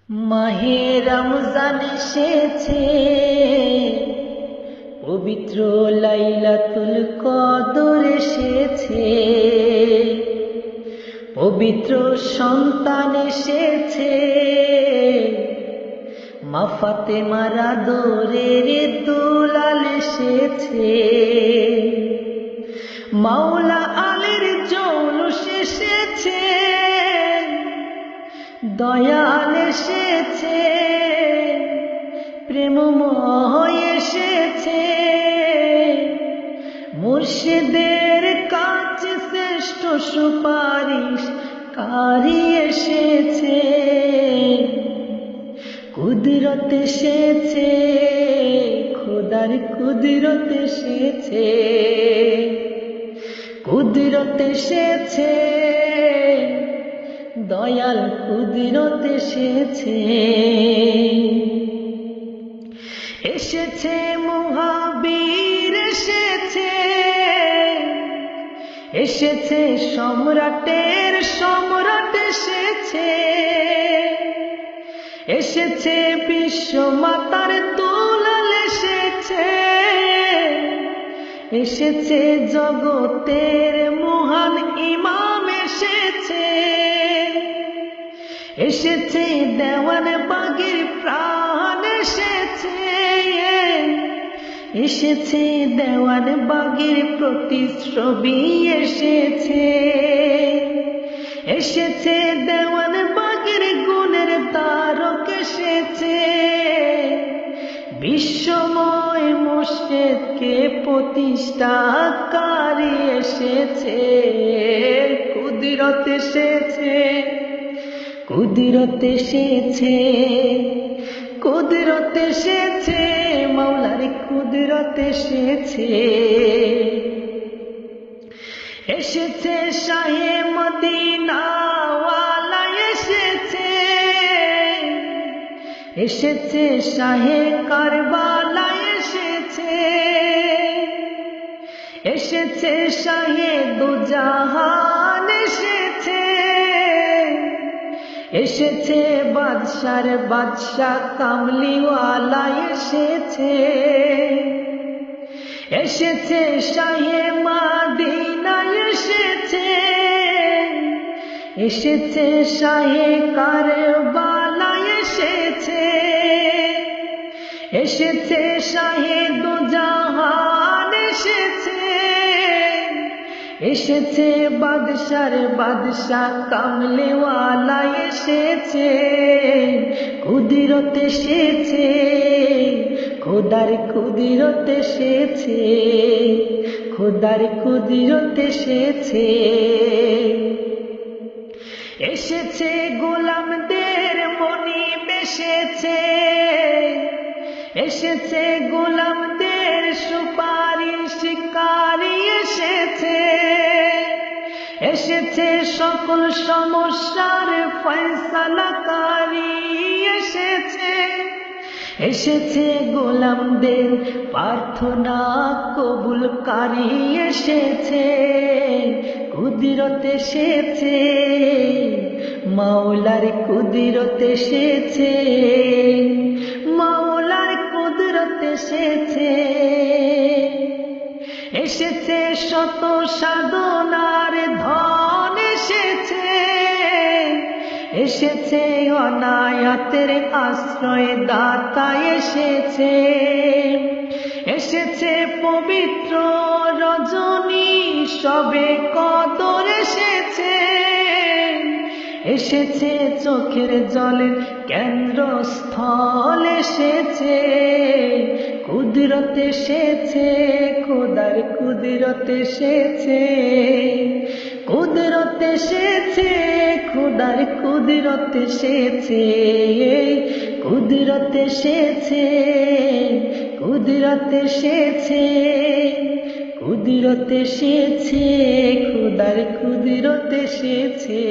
মাহে রমজান এসেছে, পবিত্র লাইলাতুল কদর এসেছে, পবিত্র সন্তান এসেছে, মা ফাতেমার আদরের দুলাল এসেছে, মাওলা আলীর জৌলুস এসেছে, দয়াল এসেছে, প্রেমময় এসেছে, মুর্শিদের কাছে শ্রেষ্ঠ সুপারিশ কারি এসেছে, কুদরত এসেছে, খোদার কুদরত এসেছে, কুদরত এসেছে, দয়াল কুদরত এসেছে, এসেছে মুহাবীর এসেছে, এসেছে সম্রাটের সম্রাট এসেছে, এসেছে বিশ্বমাতার দুলাল এসেছে, এসেছে জগতের মহান ইমাম এসেছে, এসেছে দেওয়ান বাগের প্রাণ এসেছে, এসেছে দেওয়ান বাগের প্রতিচ্ছবি এসেছে, এসেছে দেওয়ান বাগের গুণের তারক এসেছে, বিশ্বময় মসজিদকে প্রতিষ্ঠাকারী এসেছে, কুদরত এসেছে, কুদরত এসেছে, কুদরত এসেছে, মাওলার কুদরত এসেছে, এসেছে শাহে মদিনা ওয়ালা এসেছে, এসেছে শাহে কারবালা এসেছে, এসেছে শাহে দুজাহান এসেছে, এসেছে বাদশার বাদশাহ কামলিওয়ালা এসেছে, এসেছে শাহে মদিনা এসেছে, এসেছে শাহে কারবালা এসেছে, এসেছে শাহে দুজাহান এসেছে, এসেছে বাদশার বাদশাহ কামলিওয়ালা এসেছে, কুদরত এসেছে, খোদার কুদরত এসেছে, খোদার কুদরত এসেছে, এসেছে গোলামদের মনিব এসেছে, এসেছে গোলামদের সুপারিশকারী এসেছে, এসেছে সকল সমস্যার ফয়সালাকারী এসেছে, এসেছে গোলামদের প্রার্থনা কবুলকারী এসেছে, কুদরত এসেছে, মাওলার কুদরত এসেছে, মাওলার কুদরত এসেছে, এসেছে শত সাধনার ধন এসেছে, এসেছে অনায়াতের আশ্রয় দাতা এসেছে, এসেছে পবিত্র রজনী সবে কদর এসেছে, এসেছে চোখের জলের কেন্দ্রস্থল এসেছে, কুদরত এসেছে, খোদার কুদরত এসেছে, কুদরত এসেছে, খোদার কুদরত এসেছে, কুদরত এসেছে, কুদরত এসেছে, কুদরত এসেছে, খোদার কুদরত এসেছে।